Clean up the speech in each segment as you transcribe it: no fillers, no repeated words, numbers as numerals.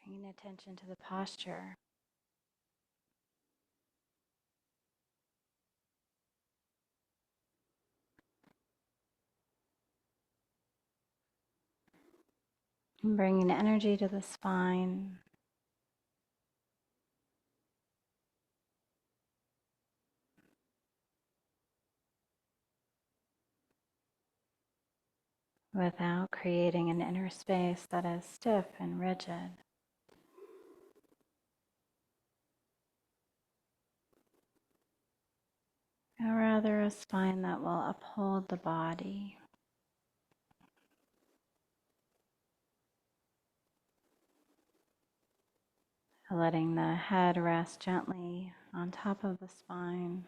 Bringing attention to the posture. And bringing energy to the spine. Without creating an inner space that is stiff and rigid. Or rather a spine that will uphold the body. Letting the head rest gently on top of the spine.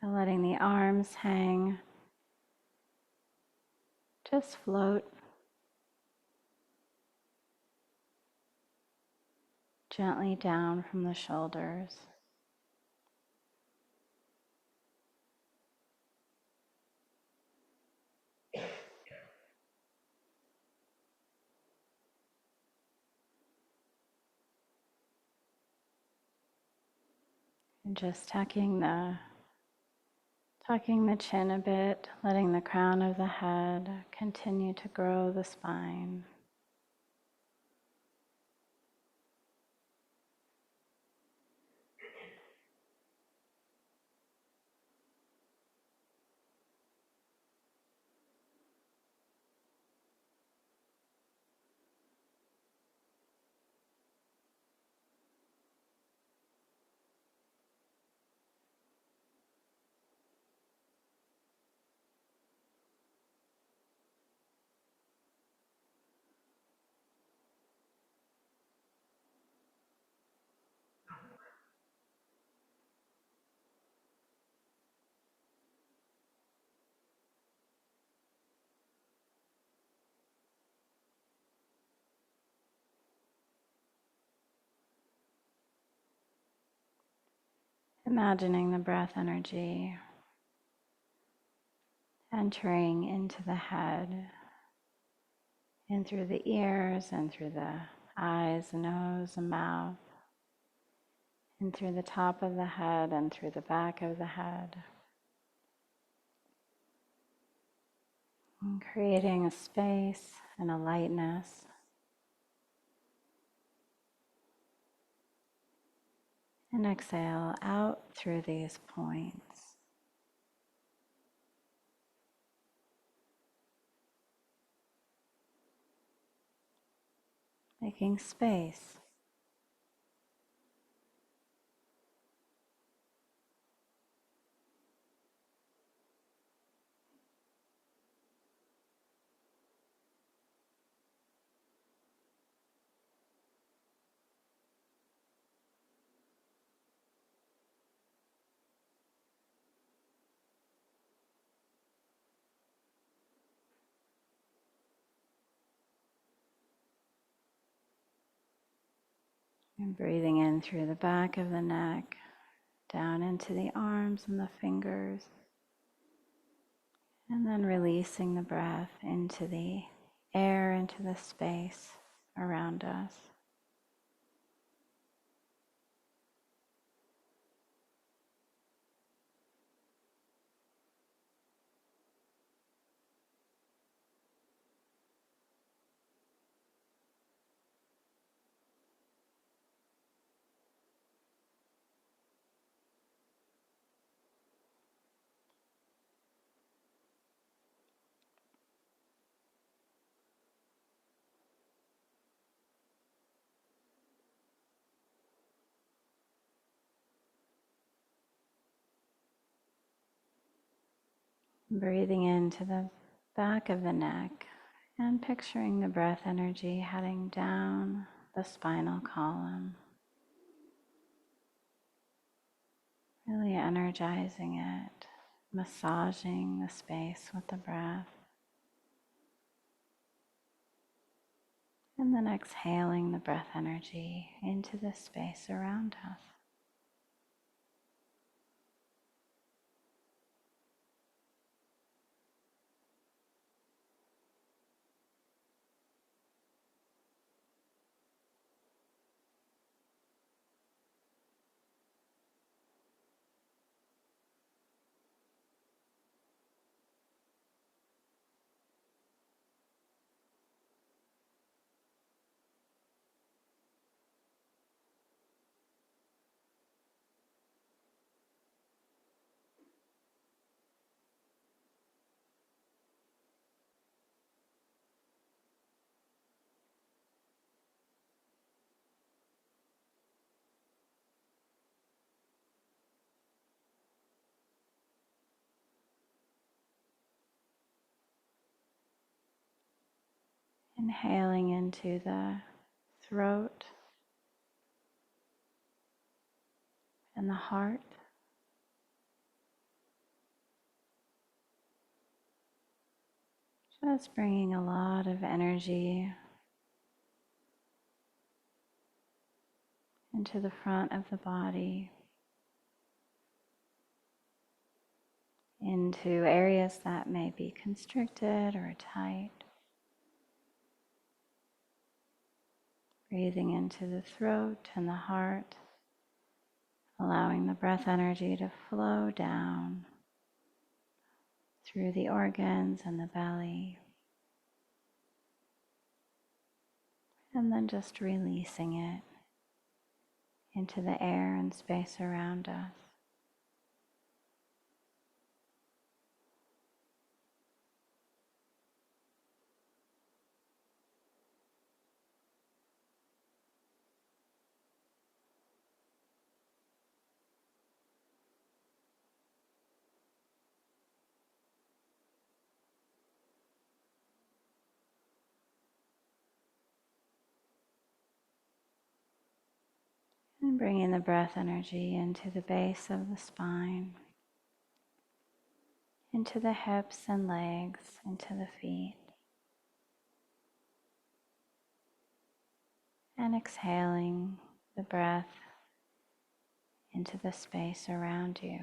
And letting the arms hang, just float gently down from the shoulders. And just tucking the chin a bit, letting the crown of the head continue to grow the spine. Imagining the breath energy entering into the head, in through the ears, and through the eyes, nose, and mouth, in through the top of the head, and through the back of the head. And creating a space and a lightness. And exhale out through these points. Making space. And breathing in through the back of the neck, down into the arms and the fingers. And then releasing the breath into the air, into the space around us. Breathing into the back of the neck and picturing the breath energy heading down the spinal column. Really energizing it, massaging the space with the breath. And then exhaling the breath energy into the space around us. Inhaling into the throat and the heart. Just bringing a lot of energy into the front of the body, into areas that may be constricted or tight. Breathing into the throat and the heart, allowing the breath energy to flow down through the organs and the belly. And then just releasing it into the air and space around us. And bringing the breath energy into the base of the spine, into the hips and legs, into the feet. And exhaling the breath into the space around you.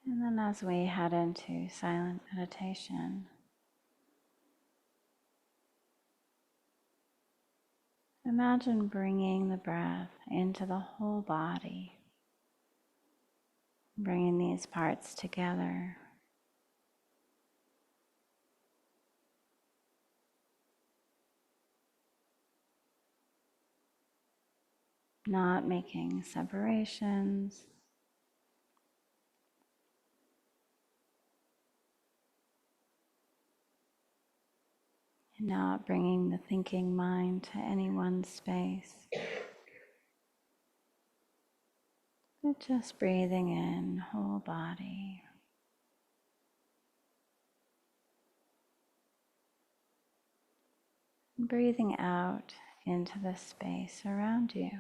And then as we head into silent meditation, imagine bringing the breath into the whole body, bringing these parts together. Not making separations, and not bringing the thinking mind to any one space, but just breathing in whole body. And breathing out into the space around you.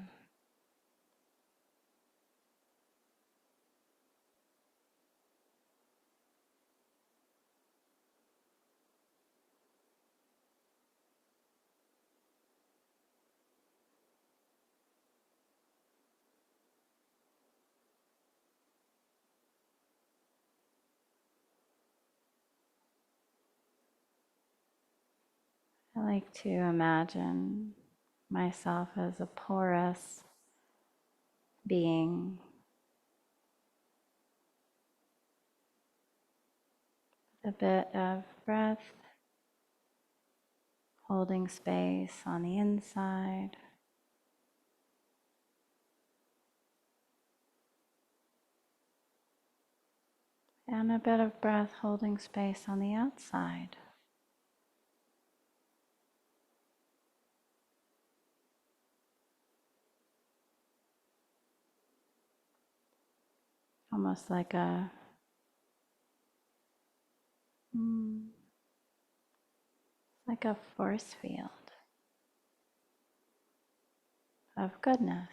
I like to imagine myself as a porous being, with a bit of breath, holding space on the inside, And a bit of breath holding space on the outside. Almost like a force field of goodness.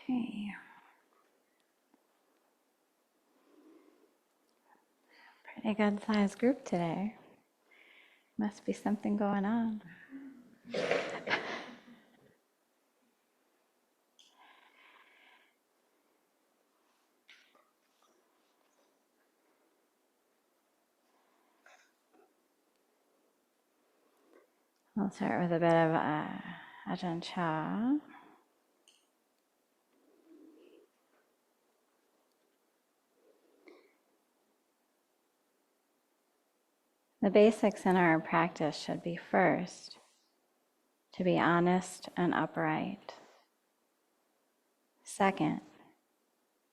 Okay. Pretty good sized group today. Must be something going on. I'll start with a bit of Ajahn Chah. The basics in our practice should be first, to be honest and upright. Second,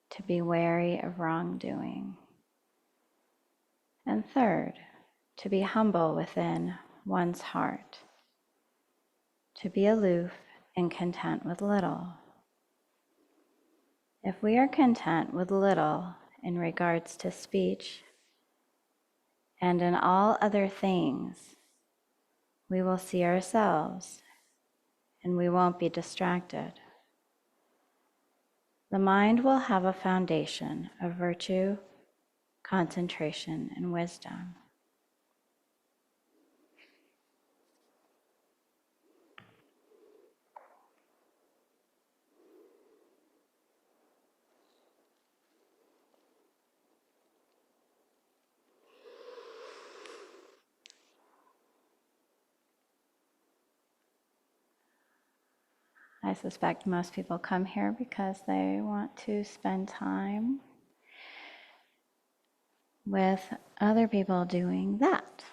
to be wary of wrongdoing. And third, to be humble within one's heart. To be aloof and content with little. If we are content with little in regards to speech and in all other things, we will see ourselves and we won't be distracted. The mind will have a foundation of virtue, concentration, and wisdom. I suspect most people come here because they want to spend time with other people doing that.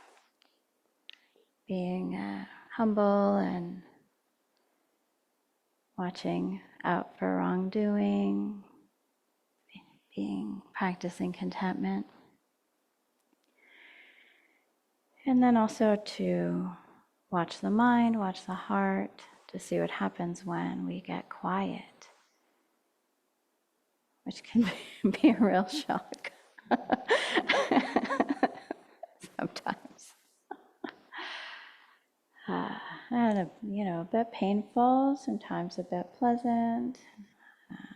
Being humble and watching out for wrongdoing, practicing contentment. And then also to watch the mind, watch the heart, to see what happens when we get quiet, which can be a real shock sometimes. And a bit painful, sometimes a bit pleasant,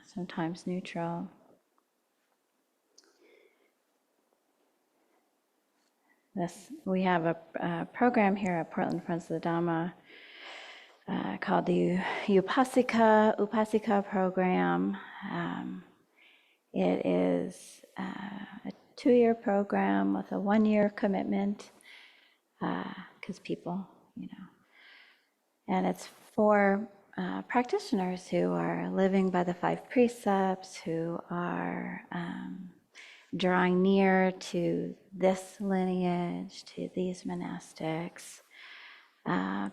sometimes neutral. We have a program here at Portland Friends of the Dhamma called the Upasika program. It is a 2-year program with a 1-year commitment, because people, and it's for practitioners who are living by the 5 precepts, who are drawing near to this lineage, to these monastics,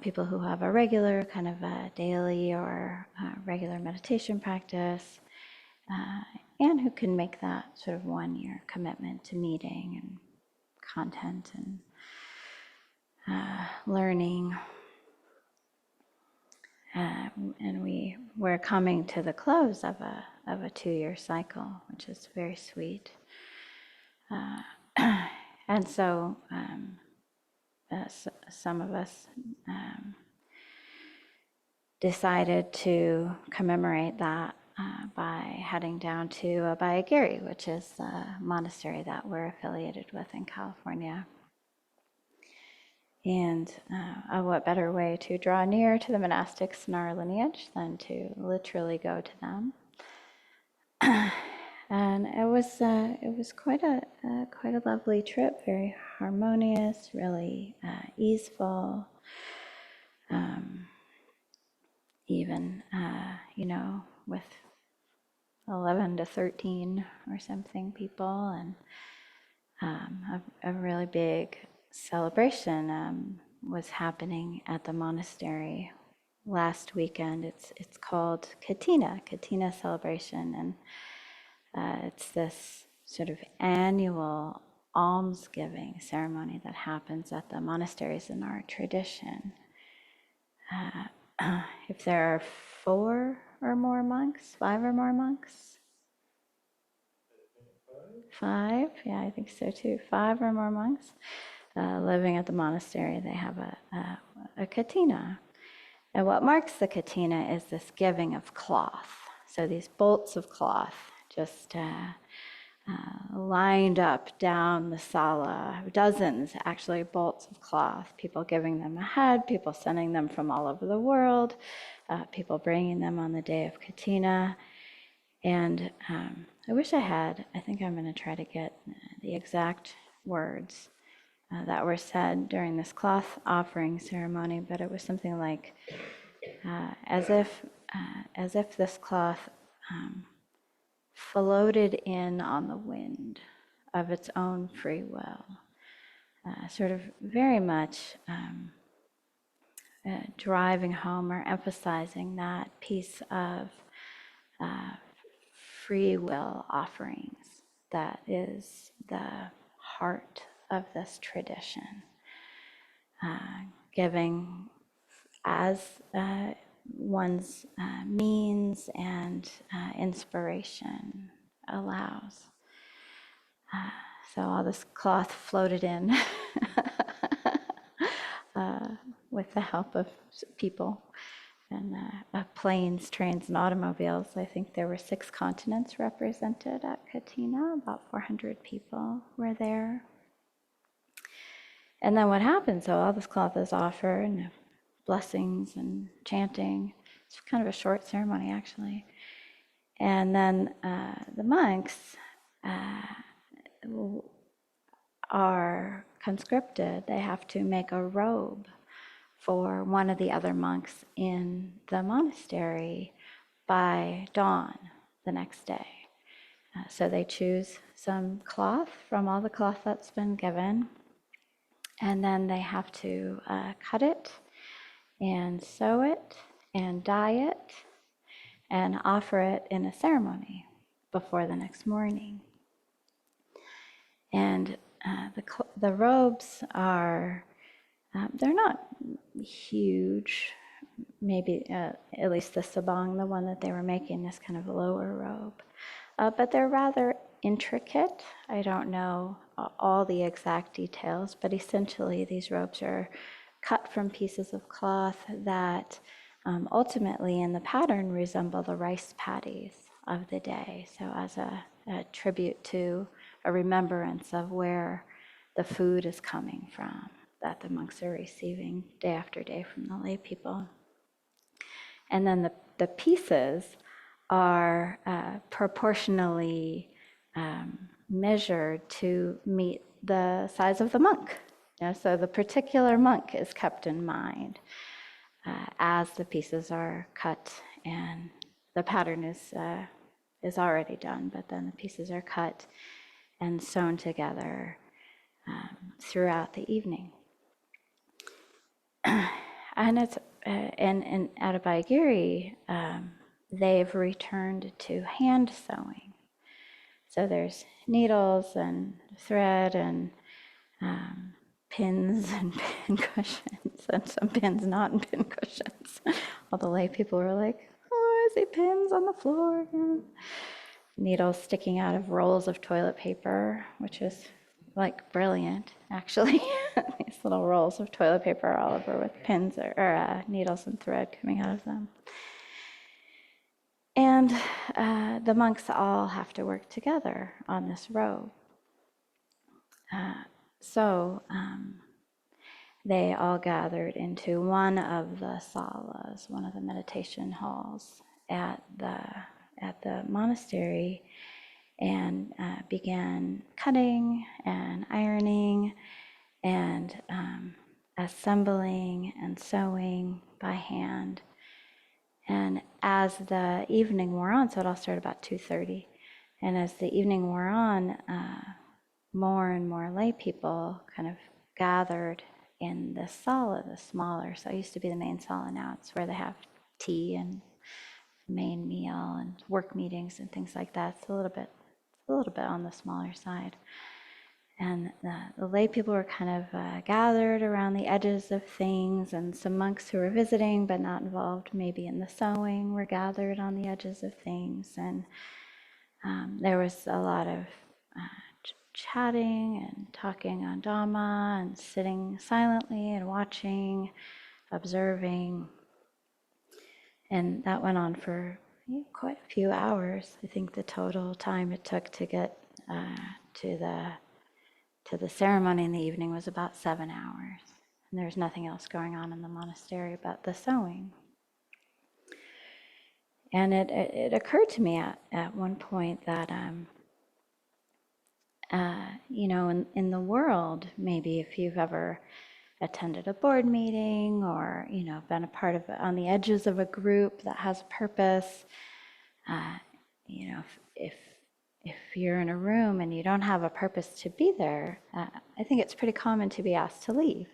people who have a regular kind of a daily or regular meditation practice, and who can make that sort of 1-year commitment to meeting and content and learning. And we're coming to the close of a 2-year cycle, which is very sweet. And so some of us decided to commemorate that by heading down to Abhayagiri, which is the monastery that we're affiliated with in California. And what better way to draw near to the monastics in our lineage than to literally go to them? And it was quite a lovely trip, very harmonious, really easeful. even, with 11 to 13 or something people, and a really big celebration was happening at the monastery last weekend. It's called Kathina celebration, and it's this sort of annual almsgiving ceremony that happens at the monasteries in our tradition. If there are 4 or more monks, 5 or more monks, 5, yeah, I think so too. 5 or more monks living at the monastery, they have a katina. And what marks the katina is this giving of cloth. So these bolts of cloth just lined up down the sala, dozens actually bolts of cloth, people giving them ahead, people sending them from all over the world, people bringing them on the day of katina. And I wish I think I'm going to try to get the exact words that were said during this cloth offering ceremony, but it was something like, as if this cloth floated in on the wind of its own free will, sort of very much driving home or emphasizing that piece of free will offerings that is the heart of this tradition. Giving as one's means and inspiration allows. So all this cloth floated in with the help of people and planes, trains, and automobiles. I think there were 6 continents represented at Katina. About 400 people were there. And then what happens? So all this cloth is offered, and blessings and chanting. It's kind of a short ceremony, actually. And then the monks are conscripted. They have to make a robe for one of the other monks in the monastery by dawn the next day. So they choose some cloth from all the cloth that's been given, and then they have to cut it and sew it and dye it and offer it in a ceremony before the next morning. And the robes are, they're not huge. Maybe at least the sabang, the one that they were making, is kind of a lower robe. But they're rather intricate. I don't know all the exact details, but essentially these robes are cut from pieces of cloth that ultimately in the pattern resemble the rice paddies of the day. So as a tribute to a remembrance of where the food is coming from that the monks are receiving day after day from the lay people. And then the pieces are proportionally measured to meet the size of the monk. So the particular monk is kept in mind as the pieces are cut, and the pattern is already done, but then the pieces are cut and sewn together throughout the evening. And it's and at Abhayagiri, they've returned to hand sewing. So there's needles and thread and pins and pin cushions, and some pins not in pin cushions. All the lay people were like, "Oh, I see pins on the floor." And needles sticking out of rolls of toilet paper, which is like brilliant, actually. These little rolls of toilet paper all over with pins or needles and thread coming out of them. And the monks all have to work together on this robe. So they all gathered into one of the salas, one of the meditation halls at the monastery, and began cutting and ironing and assembling and sewing by hand. And as the evening wore on, so it all started about 2:30, and as the evening wore on, more and more lay people kind of gathered in the sala, the smaller. So it used to be the main sala, now it's where they have tea and main meal and work meetings and things like that. It's a little bit on the smaller side. And the lay people were kind of gathered around the edges of things, and some monks who were visiting but not involved maybe in the sewing were gathered on the edges of things. And there was a lot of chatting and talking on Dhamma and sitting silently and watching, observing. And that went on for quite a few hours. I think the total time it took to get to the ceremony in the evening was about 7 hours. And there was nothing else going on in the monastery but the sewing. And it occurred to me at one point that, in the world, maybe if you've ever attended a board meeting or, been a part of on the edges of a group that has a purpose, if you're in a room and you don't have a purpose to be there, I think it's pretty common to be asked to leave.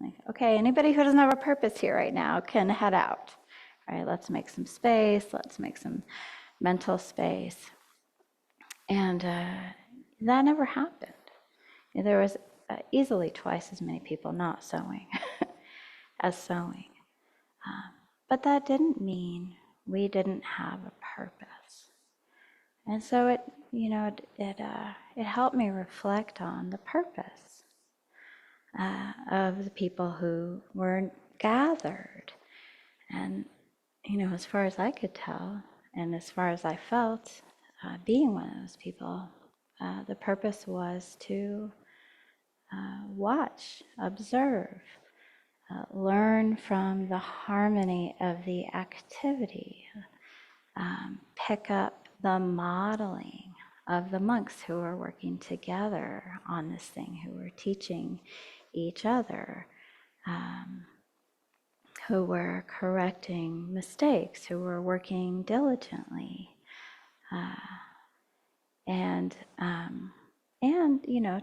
Like, okay, anybody who doesn't have a purpose here right now can head out. All right, let's make some space. Let's make some mental space. And that never happened. There was easily twice as many people not sewing as sewing. But that didn't mean we didn't have a purpose. And so it helped me reflect on the purpose of the people who were gathered. And, as far as I could tell, and as far as I felt, being one of those people, the purpose was to watch, observe, learn from the harmony of the activity, pick up the modeling of the monks who were working together on this thing, who were teaching each other, who were correcting mistakes, who were working diligently, and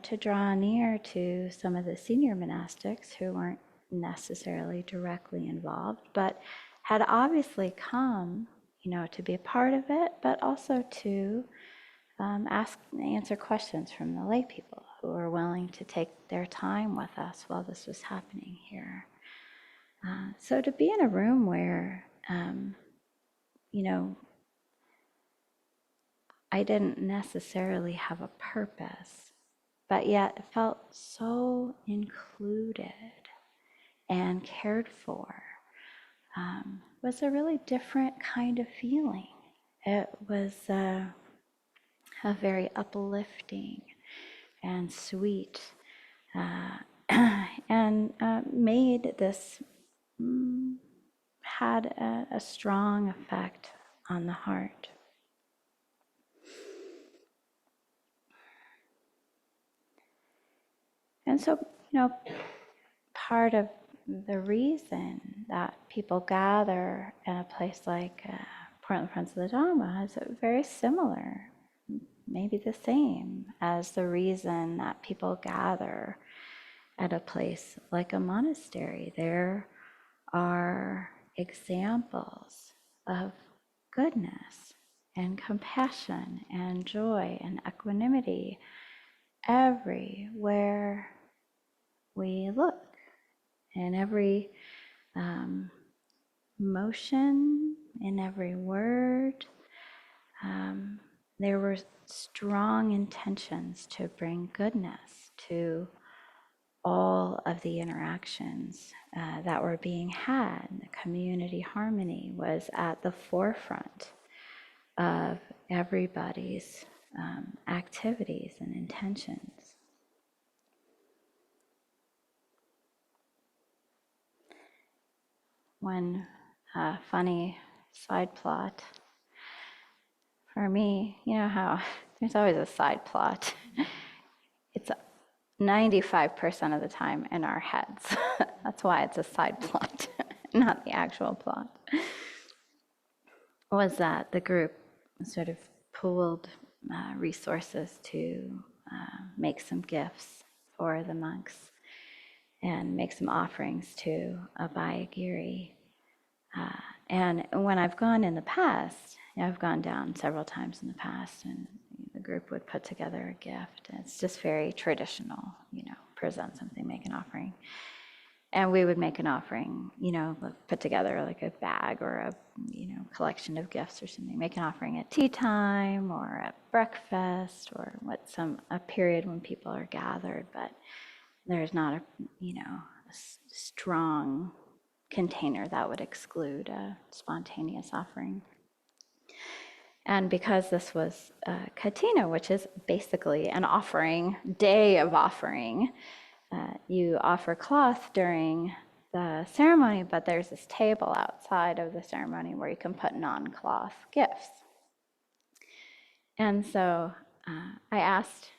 to draw near to some of the senior monastics who weren't necessarily directly involved, but had obviously come, to be a part of it, but also to answer questions from the lay people who were willing to take their time with us while this was happening here. So to be in a room where, I didn't necessarily have a purpose, but yet felt so included and cared for, was a really different kind of feeling. It was a very uplifting and sweet, and made this, had a strong effect on the heart. And so, part of the reason that people gather in a place like Portland Friends of the Dhamma is very similar, maybe the same, as the reason that people gather at a place like a monastery. There are examples of goodness and compassion and joy and equanimity everywhere we look, in every motion, in every word. There were strong intentions to bring goodness to all of the interactions that were being had. The community harmony was at the forefront of everybody's activities and intentions. One funny side plot for me, how there's always a side plot. It's 95% of the time in our heads. That's why it's a side plot, not the actual plot. was that the group sort of pooled resources to make some gifts for the monks and make some offerings to Abhayagiri. And when I've gone in the past, I've gone down several times in the past, and the group would put together a gift. It's just very traditional, present something, make an offering. And we would make an offering, put together like a bag or a, collection of gifts or something, make an offering at tea time or at breakfast or a period when people are gathered, but there's not a strong container that would exclude a spontaneous offering. And because this was Kathina, which is basically an offering, day of offering, you offer cloth during the ceremony, but there's this table outside of the ceremony where you can put non-cloth gifts. And so I asked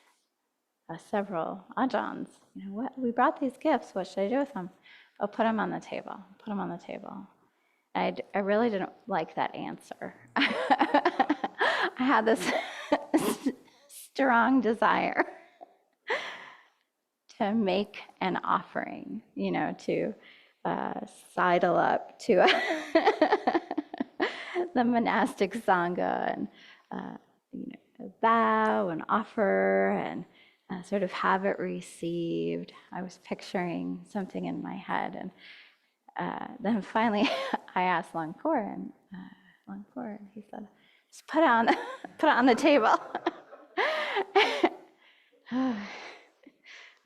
several ajahns, what we brought these gifts, what should I do with them? Oh, put them on the table, put them on the table. I really didn't like that answer. I had this strong desire to make an offering, to sidle up to the monastic sangha and bow and offer and sort of have it received. I was picturing something in my head, and then finally I asked Longpur, and he said, "Just put it on the table."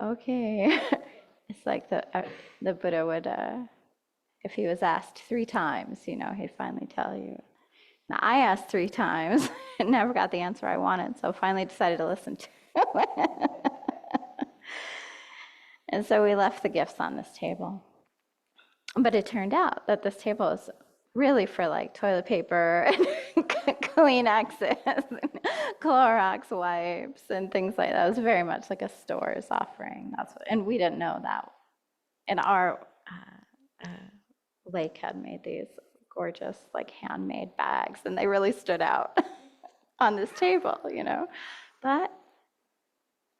Okay. It's like the Buddha would, if he was asked 3 times, he'd finally tell you. Now, I asked 3 times and never got the answer I wanted, so finally decided to listen to it. And so we left the gifts on this table. But it turned out that this table is really for like toilet paper and Kleenexes and Clorox wipes and things like that. It was very much like a store's offering. And we didn't know that. And our lake had made these gorgeous, like handmade bags, and they really stood out on this table, But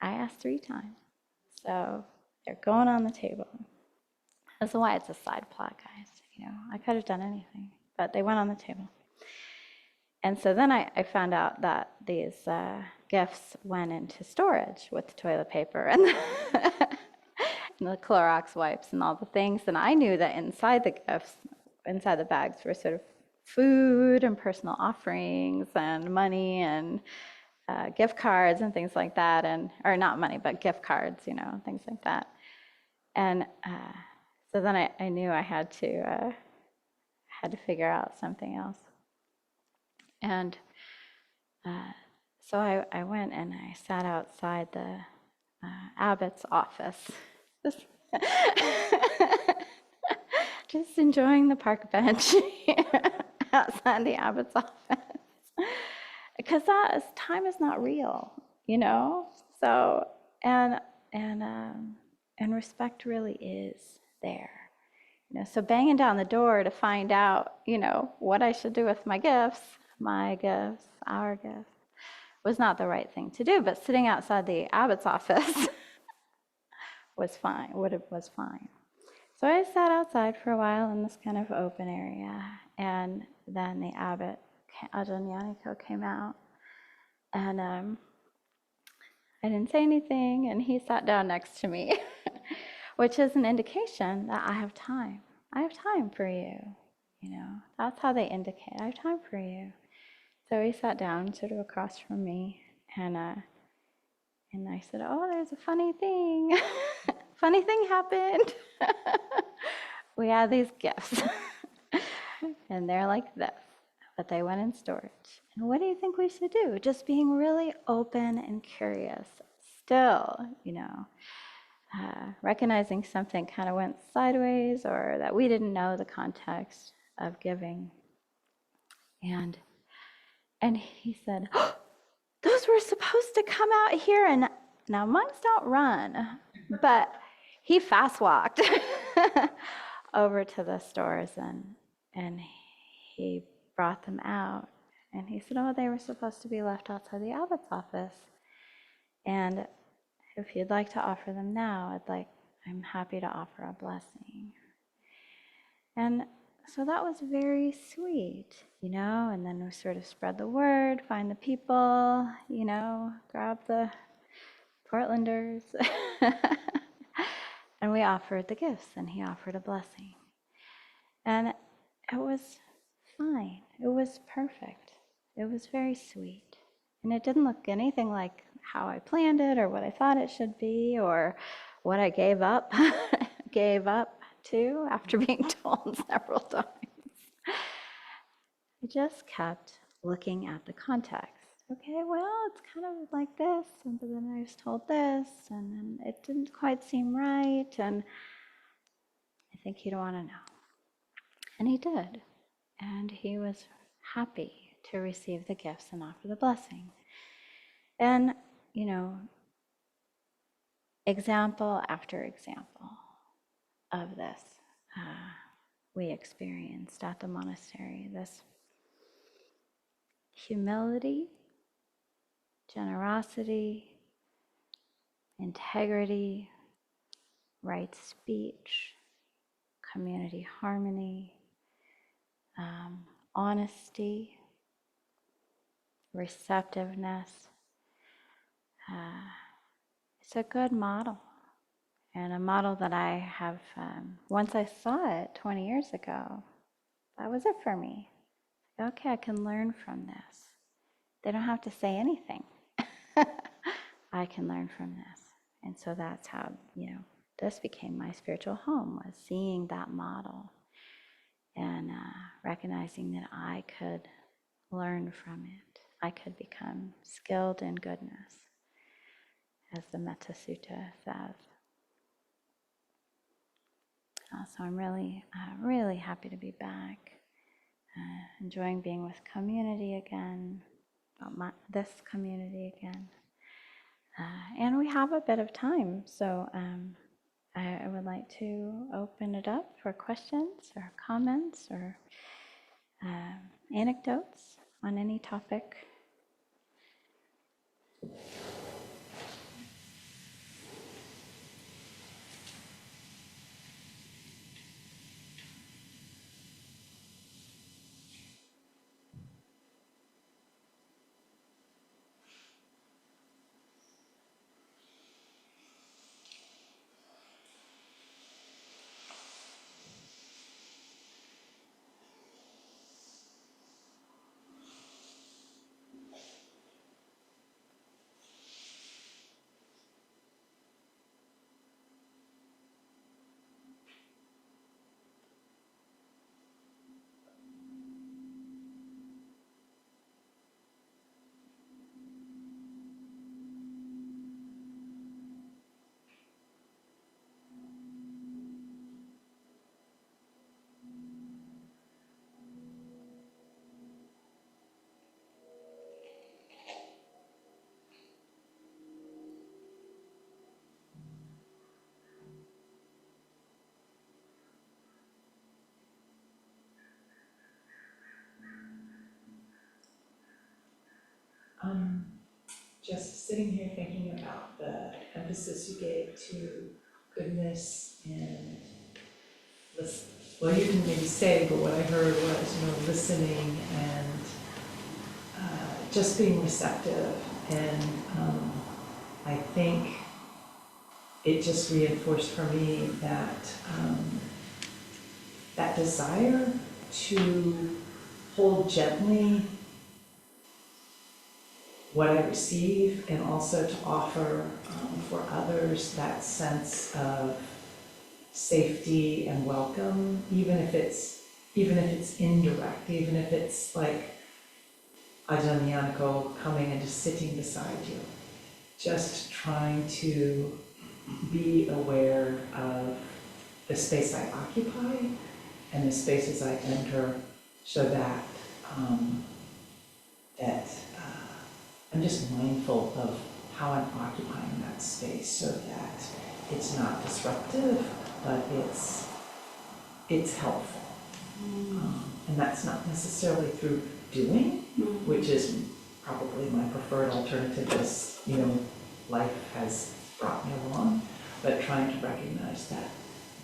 I asked 3 times, so they're going on the table. That's why it's a side plot, guys. I could have done anything, but they went on the table. And so then I found out that these gifts went into storage with the toilet paper and the Clorox wipes and all the things. And I knew that inside the gifts, inside the bags, were sort of food and personal offerings and money and gift cards and things like that, or not money, but gift cards, things like that. And so then I knew I had to figure out something else. And so I went and I sat outside the abbot's office, just enjoying the park bench outside the abbot's office, because time is not real, So and respect really is there. So banging down the door to find out, what I should do with my gifts, our gifts, was not the right thing to do. But sitting outside the abbot's office was fine. Was fine. So I sat outside for a while in this kind of open area, and then the abbot, Ajahn Yaniko, came out, and I didn't say anything, and he sat down next to me, which is an indication that I have time. I have time for you. That's how they indicate, I have time for you. So he sat down sort of across from me, and I said, "Oh, there's a funny thing. Funny thing happened. We have these gifts, and they're like this, but they went in storage. And what do you think we should do?" Just being really open and curious. Still, recognizing something kind of went sideways, or that we didn't know the context of giving. And he said, "Oh, those were supposed to come out here." And now monks don't run, but he fast walked over to the stores, and he brought them out. And he said, oh, they were supposed to be left outside the abbot's office. And if you'd like to offer them now, I'm happy to offer a blessing. And so that was very sweet, and then we sort of spread the word, find the people, grab the Portlanders. And we offered the gifts, and he offered a blessing. And it was fine. It was perfect. It was very sweet. And it didn't look anything like how I planned it or what I thought it should be or what I gave up to after being told several times. I just kept looking at the context. Okay, well, it's kind of like this, but then I was told this, and then it didn't quite seem right, and I think he'd want to know. And he did. And he was happy to receive the gifts and offer the blessing. And, example after example of this we experienced at the monastery. This humility, generosity, integrity, right speech, community harmony, honesty, receptiveness. It's a good model, and a model that I have, once I saw it 20 years ago, that was it for me. Okay, I can learn from this. They don't have to say anything. I can learn from this. And so that's how, this became my spiritual home, was seeing that model and recognizing that I could learn from it. I could become skilled in goodness, as the Metta Sutta says. So I'm really, really happy to be back, enjoying being with community again, this community again. And we have a bit of time, so I would like to open it up for questions or comments or anecdotes on any topic. Just sitting here thinking about the emphasis you gave to goodness and listen. Well, you didn't maybe say, but what I heard was, listening and just being receptive. And I think it just reinforced for me that that desire to hold gently what I receive, and also to offer for others that sense of safety and welcome, even if it's indirect, even if it's like Ajahn Yanko coming and just sitting beside you, just trying to be aware of the space I occupy and the spaces I enter, so that I'm just mindful of how I'm occupying that space, so that it's not disruptive, but it's helpful. And that's not necessarily through doing, which is probably my preferred alternative as, life has brought me along, but trying to recognize that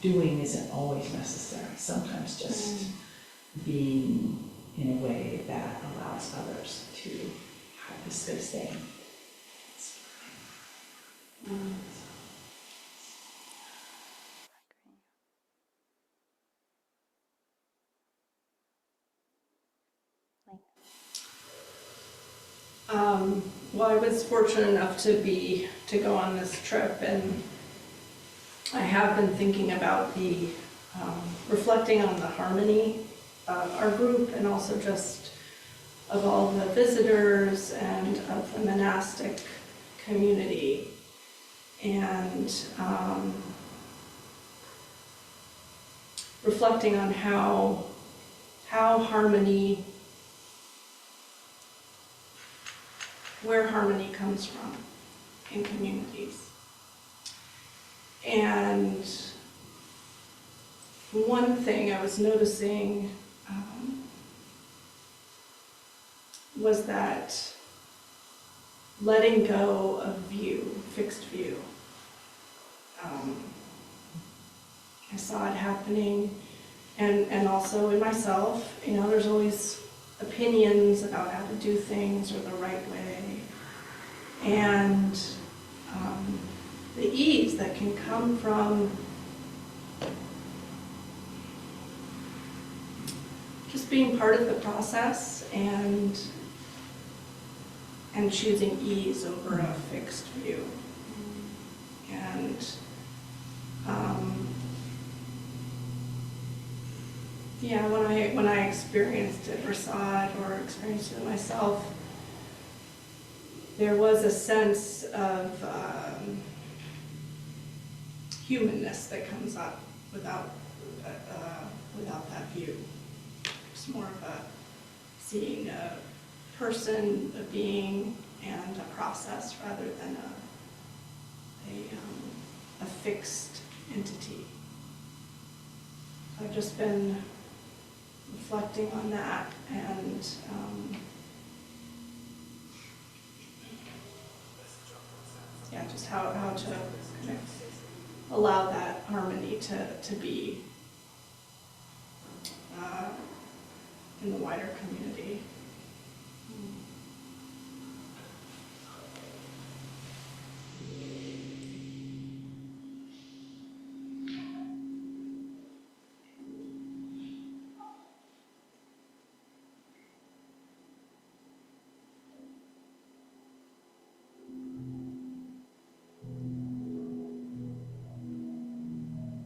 doing isn't always necessary. Sometimes just being in a way that allows others to have the space they need. Well, I was fortunate enough to go on this trip, and I have been thinking about reflecting on the harmony of our group, and also just of all the visitors and of the monastic community, and reflecting on how harmony, where harmony comes from in communities. And one thing I was noticing was that letting go of fixed view. I saw it happening, and also in myself. There's always opinions about how to do things or the right way, and the ease that can come from just being part of the process and choosing ease over a fixed view. And when I experienced it or saw it or experienced it myself, there was a sense of humanness that comes up without that view. It's more of seeing a person, a being, and a process rather than a fixed entity. I've just been reflecting on that, and just how to kind of allow that harmony to be in the wider community.